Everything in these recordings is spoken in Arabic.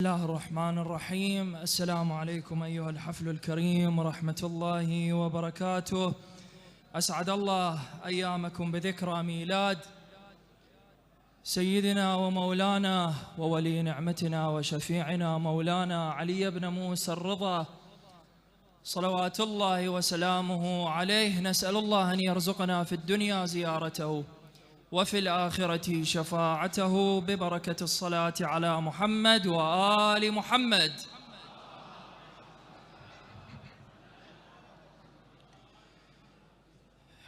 بسم الله الرحمن الرحيم. السلام عليكم أيها الحفل الكريم ورحمة الله وبركاته. أسعد الله أيامكم بذكرى ميلاد سيدنا ومولانا وولي نعمتنا وشفيعنا مولانا علي بن موسى الرضا صلوات الله وسلامه عليه. نسأل الله أن يرزقنا في الدنيا زيارته وفي الآخرة شفاعته ببركة الصلاة على محمد وآل محمد.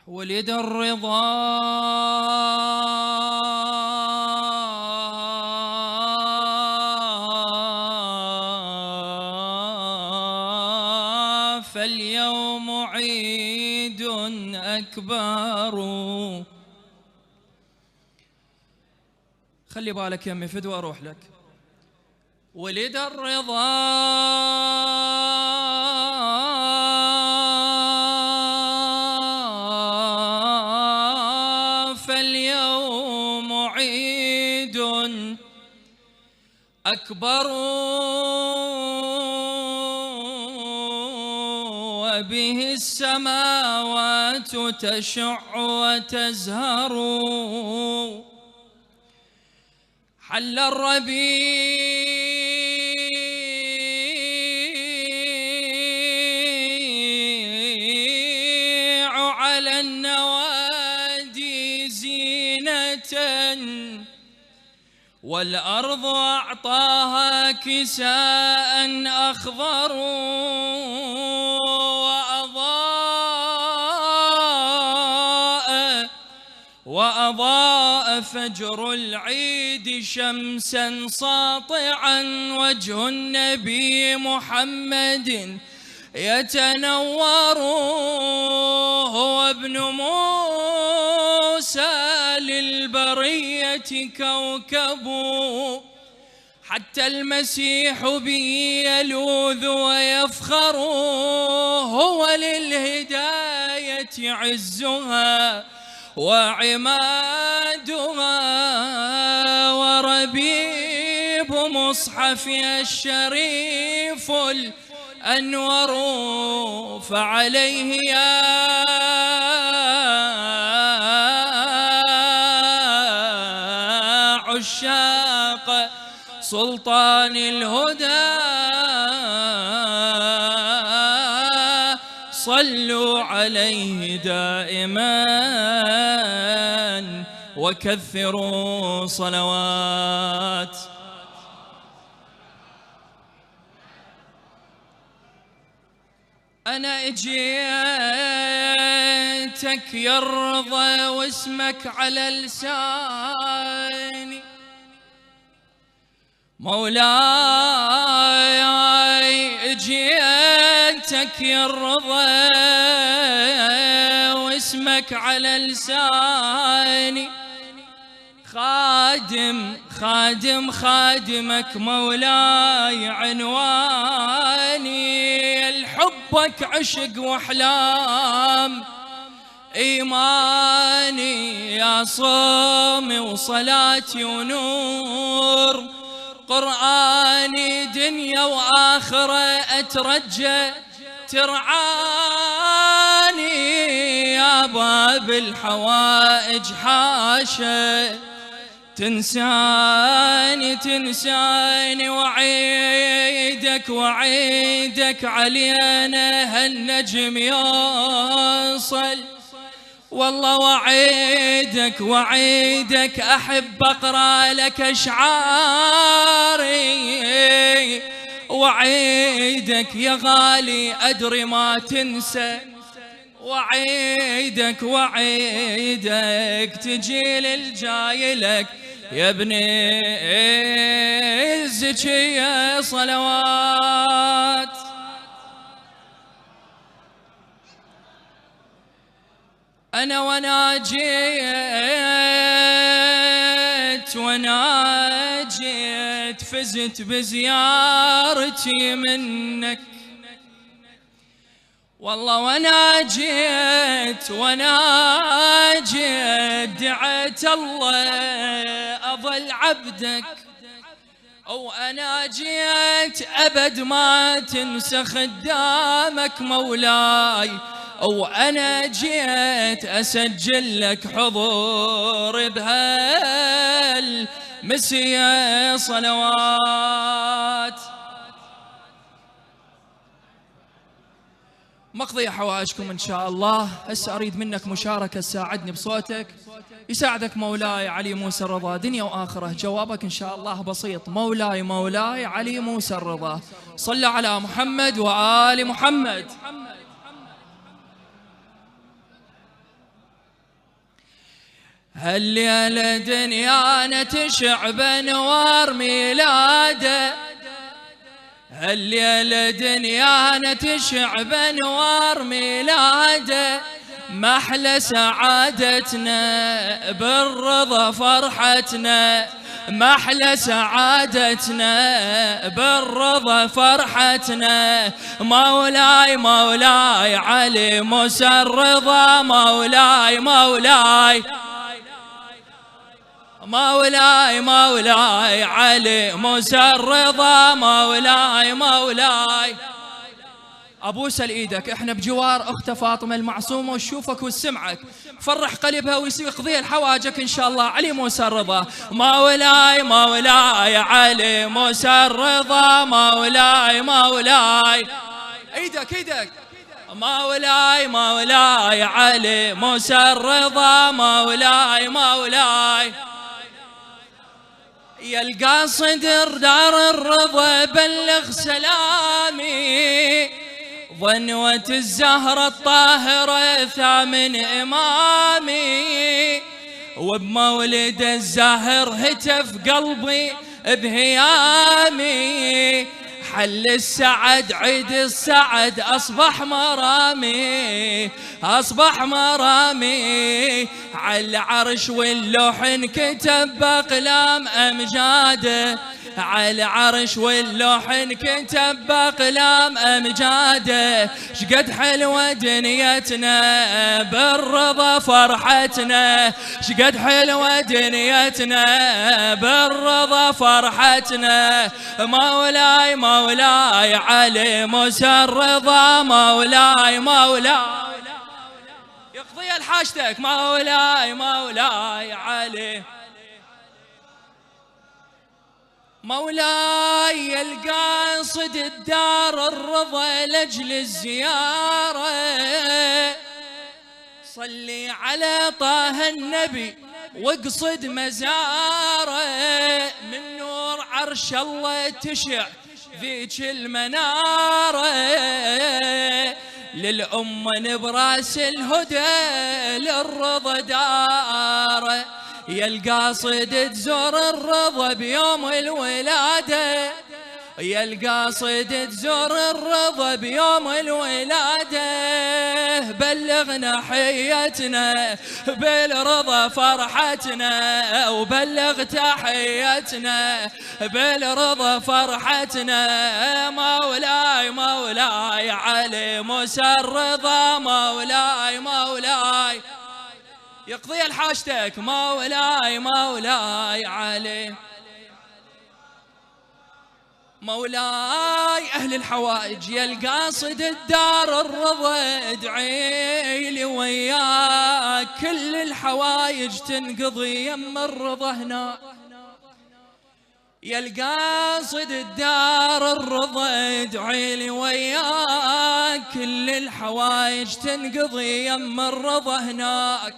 ولد الرضا فاليوم عيد أكبر. خلي بالك يمي فدوى أروح لك. ولد الرضا فاليوم عيد أكبر وبه السماوات تشع وتزهر. حل الربيع على النوادي زينة والأرض أعطاها كساء أخضر وأضاء فجر العيد شمسا ساطعا وجه النبي محمد يتنور. هو ابن موسى للبرية كوكب حتى المسيح به يلوذ ويفخر. هو للهداية عزها وعمادها وربيب مصحفها الشريف الأنور. فعليه يا عشاق سلطان الهدى صلوا عليه دائما وكثروا صلوات. أنا اجيتك يا الرضا واسمك على لساني مولاي. اجيتك يا الرضا واسمك على لساني. خادمك مولاي عنواني. الحبك عشق واحلام ايماني يا صومي وصلاتي ونور قرآني. دنيا واخره اترجى ترعاني يا باب الحوائج حاشا تنساني وعيدك علينا هالنجم يوصل. والله وعيدك أحب أقرأ لك أشعاري. وعيدك يا غالي أدري ما تنسى. وعيدك تجي للجايلك يا ابني الزكية صلوات. أنا وانا جيت فزت بزيارتي منك. والله وانا جيت دعيت الله أظل عبدك وأنا جيت أبد ما تنسى خدامك مولاي، وأنا جيت أسجل لك حضور بهالمسية صلوات. مقضي حوائجكم إن شاء الله. هسه أريد منك مشاركة تساعدني بصوتك، يساعدك مولاي علي موسى الرضا دنيا وآخرة. جوابك إن شاء الله بسيط، مولاي مولاي علي موسى الرضا. صلى على محمد وآل محمد. هالليلة دنيانا تشع بانوار ميلاده، هالليلة دنيانا تشع بانوار ميلاده، ما احلى سعادتنا بالرضا فرحتنا، ما احلى سعادتنا بالرضا فرحتنا. مولاي مولاي علي موسى الرضا، مولاي مولاي مولاي مولاي علي موسى الرضا، مولاي مولاي. ابوس ايدك، احنا بجوار اخت فاطمه المعصومه وتشوفك وتسمعك، فرح قلبها ويقضي الحواجك ان شاء الله. علي موسى الرضا، مولاي مولاي علي موسى الرضا، مولاي مولاي. ايدك ايدك. مولاي مولاي علي موسى الرضا، مولاي مولاي. يا القاصد دار الرضا بلغ سلامي، ظنوة الزهرة الطاهرة ثامن إمامي، وبمولد الزهر هتف قلبي بهيامي، حل السعد عيد السعد أصبح مرامي، أصبح مرامي. على العرش واللوح انكتب بأقلام أمجاده، على العرش واللوح انكتب بأقلام أمجاده. شقد حلوة دنيتنا بالرضا فرحتنا، شقد حلوة دنيتنا بالرضا فرحتنا. مولاي مولاي علي موسى الرضا، مولاي مولاي. يقضي الحاجتك، مولاي مولاي علي مولاي. القاصد الدار الرضا لأجل الزيارة، صلي على طه النبي واقصد مزاره، من نور عرش الله تشع ذيك المنارة، للأمة براس الهدى للرضا داره. يا القاصد تزور الرضا بيوم الولادة، يا القاصد تزور الرضا بيوم الولادة، بلغنا حيتنا بالرضا فرحتنا، وبلغ تحيتنا بالرضا فرحتنا. مولاي مولاي علي موسى الرضا، مولاي مولاي. يقضي الحاجتك، مولاي مولاي علي مولاي. أهل الحوائج يا القاصد الدار الرضا ادعي لي وياك، كل الحوايج تنقضي يم الرضا هنا. يا القاصد الدار الرضا ادعي لي وياك، كل الحوايج تنقضي يم الرضا هناك.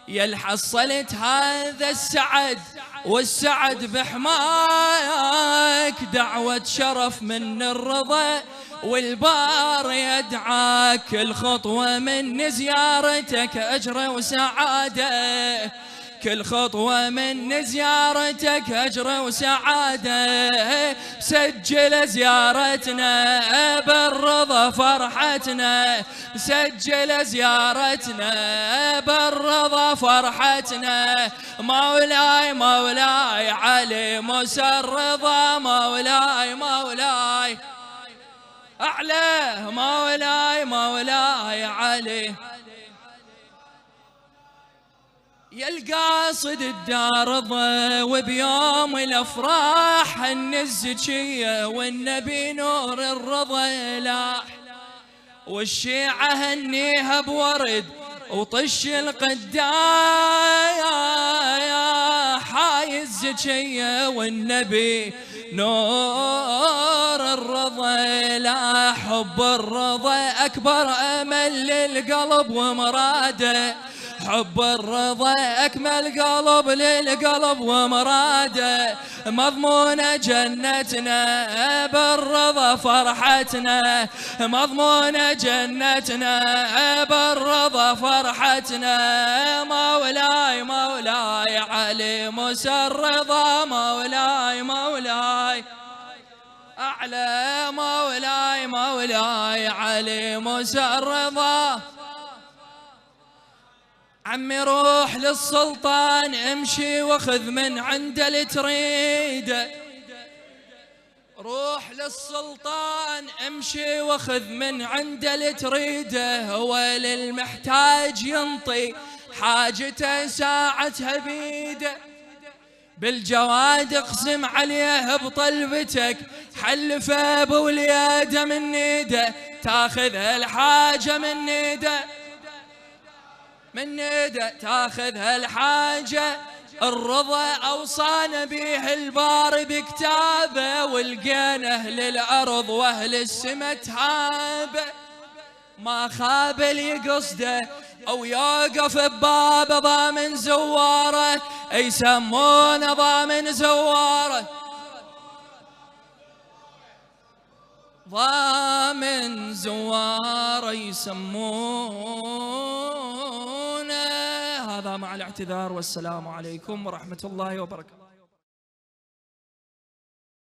يا الحصلت هذا السعد والسعد بحماك، دعوة شرف من الرضا والبار يدعاك، الخطوة من زيارتك أجر وسعادة، كل خطوة من زيارتك أجر وسعادة. سجل زيارتنا بالرضا فرحتنا، سجل زيارتنا بالرضا فرحتنا. مولاي مولاي علي موسى الرضا، مولاي مولاي أعلى، مولاي مولاي علي. يا القاصد الدار ضا وبيوم الافراح هن الزكيه والنبي نور الرضا لاح، والشيعه هنيها بورد وطش القدايا حاي الزكيه والنبي نور الرضا لا حب الرضا اكبر امل للقلب ومراده، حب الرضا أكمل قلب للقلب ومراده، مضمون جنتنا بالرضا فرحتنا، مضمون جنتنا بالرضا فرحتنا، مولاي مولاي علي موسى الرضا، مولاي مولاي أعلى، مولاي مولاي علي موسى الرضا. عمي روح للسلطان امشي واخذ من عنده اللي تريده، روح للسلطان امشي واخذ من عنده اللي تريده، هو للمحتاج ينطي حاجته ساعتها بيده، بالجواد اقسم عليه بطلبتك حلفه بولياده من نيده، تاخذ الحاجه من نيده من نيده، تاخذ هالحاجة الرضا أوصانا به البار بكتابه، والقينا أهل الأرض وأهل السما تهابه، ما خاب اللي قصده أو يوقف ببابه ضامن زواره، يسمونه ضامن زواره، ضامن زواره يسمونه. هذا مع الاعتذار، والسلام عليكم ورحمة الله وبركاته.